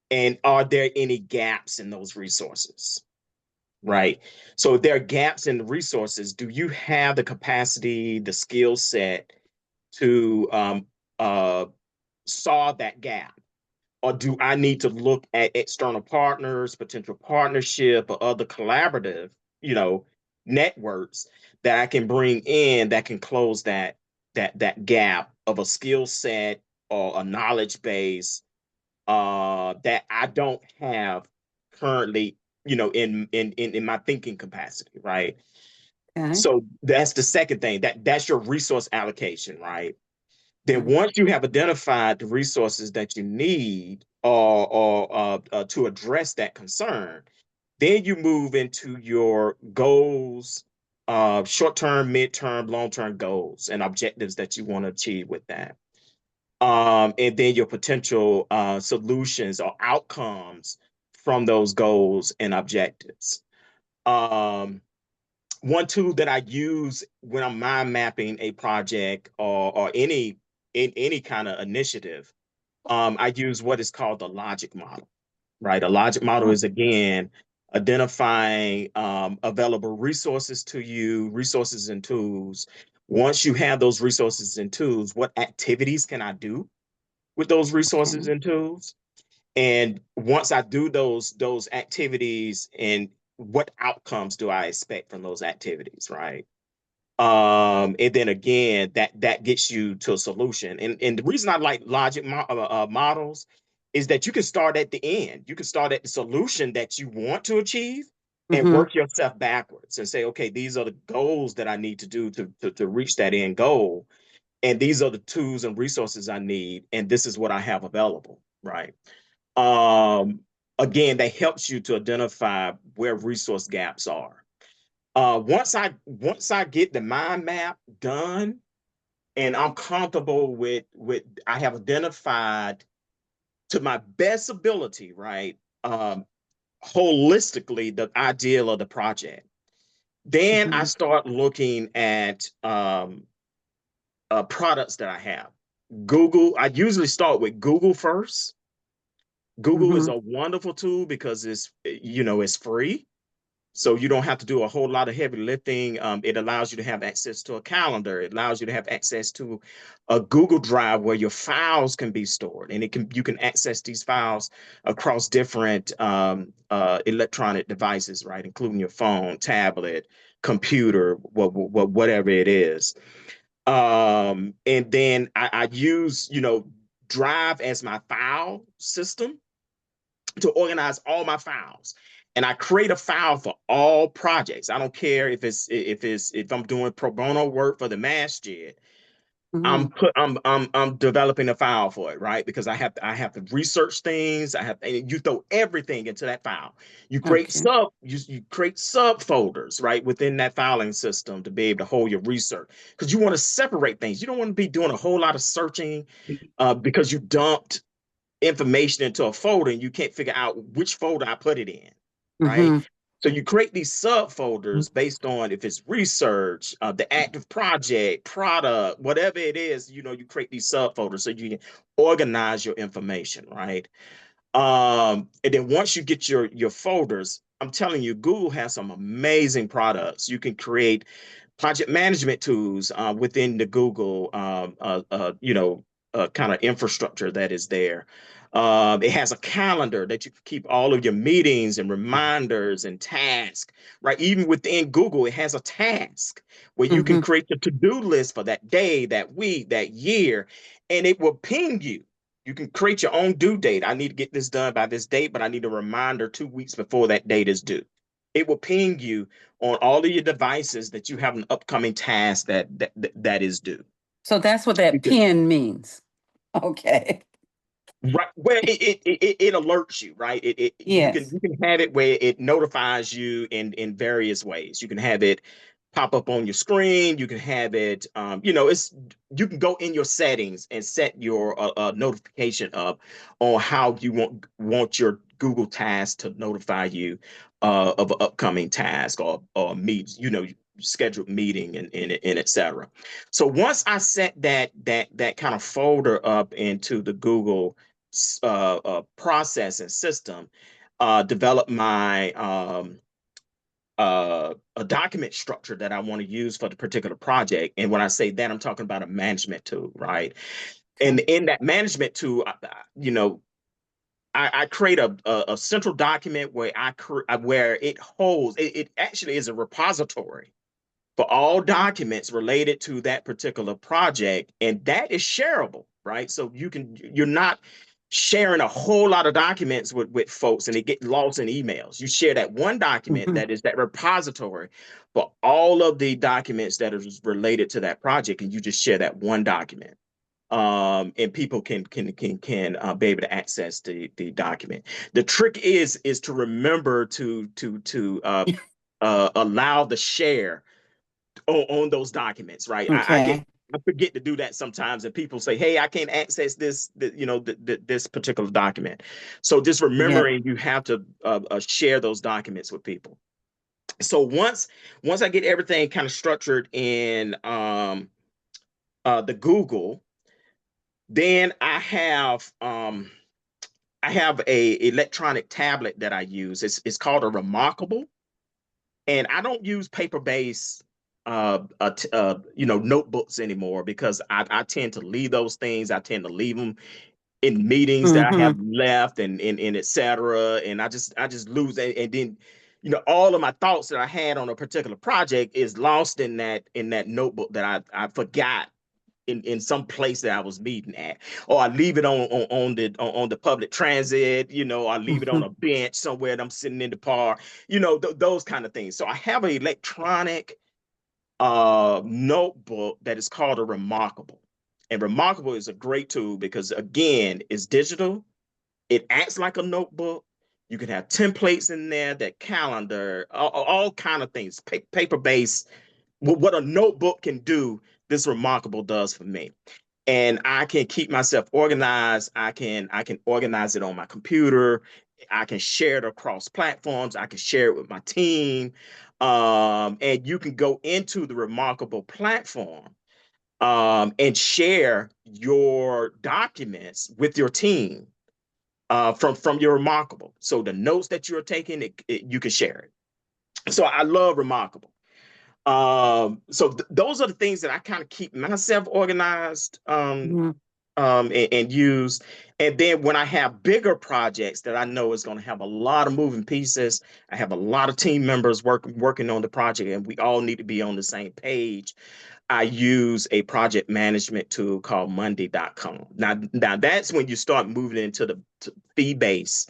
and are there any gaps in those resources, right? So if there are gaps in the resources, do you have the capacity, the skill set to solve that gap? Or do I need to look at external partners, potential partnership, or other collaborative, networks that I can bring in that can close that gap of a skill set or a knowledge base that I don't have currently, in my thinking capacity, right? Okay. So that's the second thing. That's your resource allocation, right? Then Okay. once you have identified the resources that you need or to address that concern, then you move into your goals, short-term, mid-term, long-term goals and objectives that you want to achieve with that. And then your potential solutions or outcomes from those goals and objectives. One tool that I use when I'm mind mapping a project or any kind of initiative, I use what is called the logic model, right? A logic model is, again, identifying available resources to you, resources and tools. Once you have those resources and tools, what activities can I do with those resources Okay. and tools? And once I do those activities, and what outcomes do I expect from those activities, right? And then again, that gets you to a solution. And the reason I like logic models is that you can start at the end. You can start at the solution that you want to achieve and work yourself backwards and say, okay, these are the goals that I need to do to reach that end goal. And these are the tools and resources I need. And this is what I have available, right? Again, that helps you to identify where resource gaps are. Once I get the mind map done and I'm comfortable with I have identified to my best ability, right? Holistically, the ideal of the project. Then I start looking at products that I have. Google, I usually start with Google first. Google is a wonderful tool because it's free. So you don't have to do a whole lot of heavy lifting. It allows you to have access to a calendar. It allows you to have access to a Google Drive where your files can be stored, and you can access these files across different electronic devices, right, including your phone, tablet, computer, whatever it is. And then I use, Drive as my file system to organize all my files. And I create a file for all projects. I don't care if I'm doing pro bono work for the masjid. Mhm. I'm developing a file for it, right? Because I have to research things. And you throw everything into that file. You create Okay. you create subfolders, right, within that filing system to be able to hold your research. Because you want to separate things. You don't want to be doing a whole lot of searching because you dumped information into a folder and you can't figure out which folder I put it in, right? Mhm. So you create these subfolders based on if it's research, the active project, product, whatever it is, you create these subfolders so you can organize your information, right? And then once you get your folders, I'm telling you, Google has some amazing products. You can create project management tools within the Google, kind of infrastructure that is there. It has a calendar that you can keep all of your meetings and reminders and tasks, right? Even within Google, it has a task where you can Mhm. create the to-do list for that day, that week, that year, and it will ping you. You can create your own due date. I need to get this done by this date, but I need a reminder 2 weeks before that date is due. It will ping you on all of your devices that you have an upcoming task that is due. So that's what You that can, pin means. Okay. right, well, it alerts you, right? You can Yes. have it where it notifies you in various ways. You can have it pop up on your screen. You can have it, you can go in your settings and set your notification up on how you want your Google Task to notify you of an upcoming task or meet, scheduled meeting and et cetera. So once I set that kind of folder up into the Google process and system, develop my a document structure that I want to use for the particular project. And when I say that, I'm talking about a management tool, right? And Okay. in that management tool, I create a central document where where it holds. It actually is a repository for all documents related to that particular project, and that is shareable, right? So you're not sharing a whole lot of documents with folks and they get lost in emails. You share that one document Mhm. that is that repository for all of the documents that is related to that project, and you just share that one document. And people can be able to access the document. The trick is to remember to allow the share on those documents, right? Okay. I forget to do that sometimes, and people say, "Hey, I can't access this particular document." So just Yeah. remembering you have to share those documents with people. So once I get everything kind of structured in the Google, then I have a electronic tablet that I use. It's called a Remarkable. And I don't use paper-based notebooks anymore because I tend to leave those things. I tend to leave them in meetings that I have Mhm. left and et cetera. And I just lose it. And then, all of my thoughts that I had on a particular project is lost in that notebook that I forgot in some place that I was meeting at, or I leave it on the public transit, I leave it on Mhm. a bench somewhere and I'm sitting in the park, those kind of things. So I have an electronic notebook that is called a Remarkable. And Remarkable is a great tool because again, it's digital. It acts like a notebook. You can have templates in there, that calendar, all kind of things, paper-based. What a notebook can do, this Remarkable does for me. And I can keep myself organized. I can organize it on my computer. I can share it across platforms. I can share it with my team. And you can go into the Remarkable platform and share your documents with your team from your Remarkable. So the notes that you're taking, you can share it. So I love Remarkable. So those are the things that I kind of keep myself organized Mhm. and use. And then when I have bigger projects that I know is going to have a lot of moving pieces, I have a lot of team members working on the project, and we all need to be on the same page. I use a project management tool called Monday.com. Now that's when you start moving into the fee-based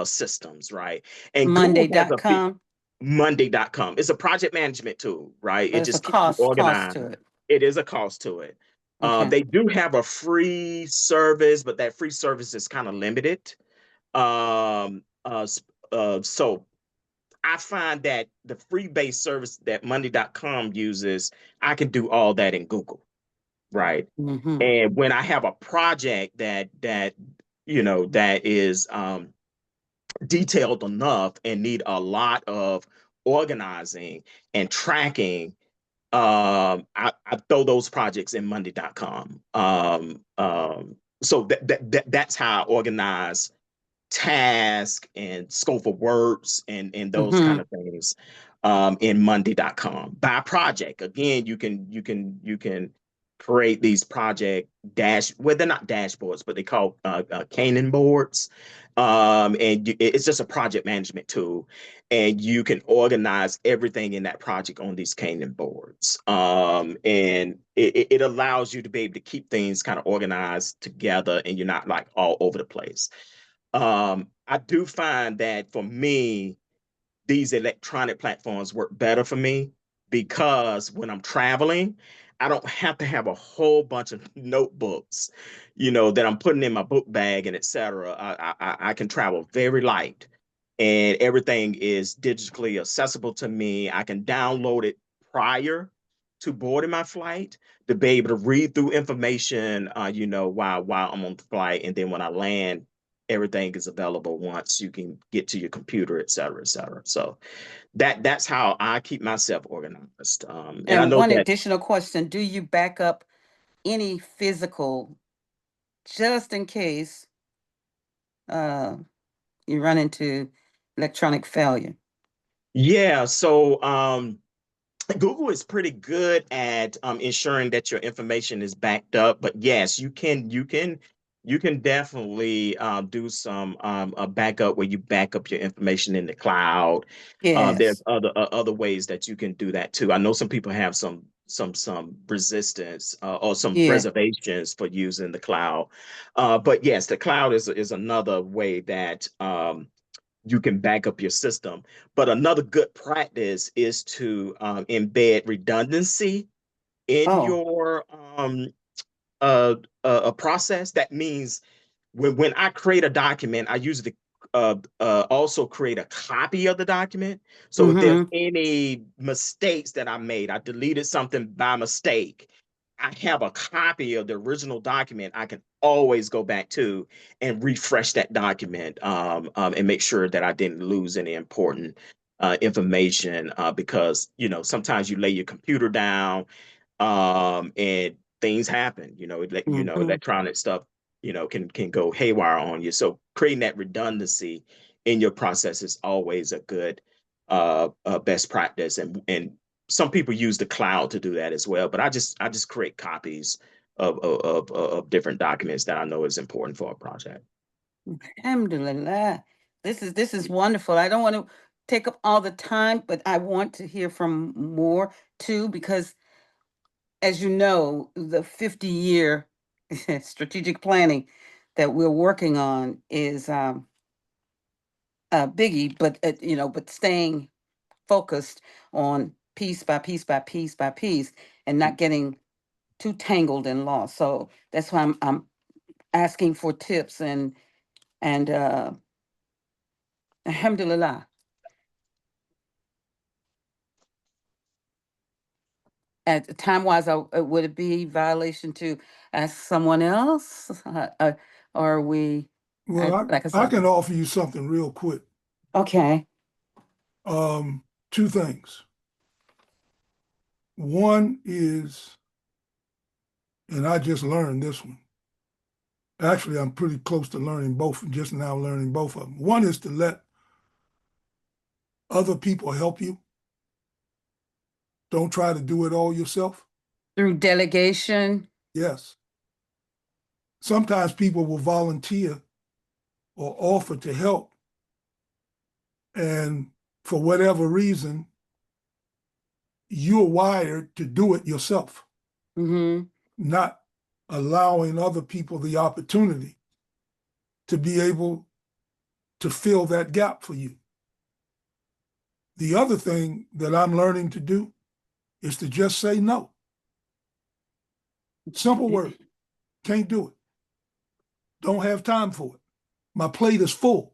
systems, right? And Google has a fee. Monday.com, Monday.com. It's a project management tool, right? but It it's a just keeps you cost to organized. it. It is a cost to it. Okay. They do have a free service, but that free service is kind of limited. So I find that the free-based service that Monday.com uses, I can do all that in Google, right? Mm-hmm. And when I have a project that that is detailed enough and need a lot of organizing and tracking, I throw those projects in Monday.com. So that's how I organize task and scope of works and those kind Mm-hmm. of things in Monday.com. By project, again, you can create these project well, they're not dashboards, but they call Canaan boards. It's just a project management tool, and you can organize everything in that project on these Canaan boards. And it allows you to be able to keep things kind of organized together, and you're not like all over the place. I do find that for me, these electronic platforms work better for me because when I'm traveling, I don't have to have a whole bunch of notebooks, that I'm putting in my book bag and etc. I can travel very light, and everything is digitally accessible to me. I can download it prior to boarding my flight to be able to read through information, while I'm on the flight, and then when I land, everything is available once you can get to your computer, et cetera, et cetera. So that's how I keep myself organized. And I And know one that, additional question, do you back up any physical just in case uh, you run into electronic failure? yeah. So Google is pretty good at ensuring that your information is backed up. But yes, you can definitely do some a backup where you back up your information in the cloud. There's Yes. other ways that you can do that too. I know some people have some resistance or some Yeah. reservations for using the cloud. But yes, the cloud is another way that you can back up your system. But another good practice is to embed redundancy in Oh. your process. That means when I create a document, I usually also create a copy of the document. So if there's Mm-hmm. any mistakes that I made, I deleted something by mistake, I have a copy of the original document I can always go back to and refresh that document, and make sure that I didn't lose any important information, because sometimes you lay your computer down, and things happen. Mm-hmm. Electronic stuff can go haywire on you. So creating that redundancy in your process is always a good best practice. And some people use the cloud to do that as well. But I just create copies of different documents that I know is important for a project. Alhamdulillah. This is wonderful. I don't want to take up all the time, but I want to hear from more too, because as you know, the 50-year strategic planning that we're working on is a biggie, but staying focused on piece by piece by piece by piece and not getting too tangled and lost. So that's why I'm asking for tips and alhamdulillah. At time wise, would it be violation to ask someone else, or are we? Well, Like I I said, can offer you something real quick. okay. Two things. One is, and I just learned this one. Actually, I'm pretty close to learning both, just now learning both of them. One is to let other people help you. Don't try to do it all yourself. Through delegation. Yes. Sometimes people will volunteer or offer to help. And for whatever reason, you're wired to do it yourself, not allowing other people the opportunity to be able to fill that gap for you. The other thing that I'm learning to do is to just say no. Simple word. Can't do it. Don't have time for it. My plate is full.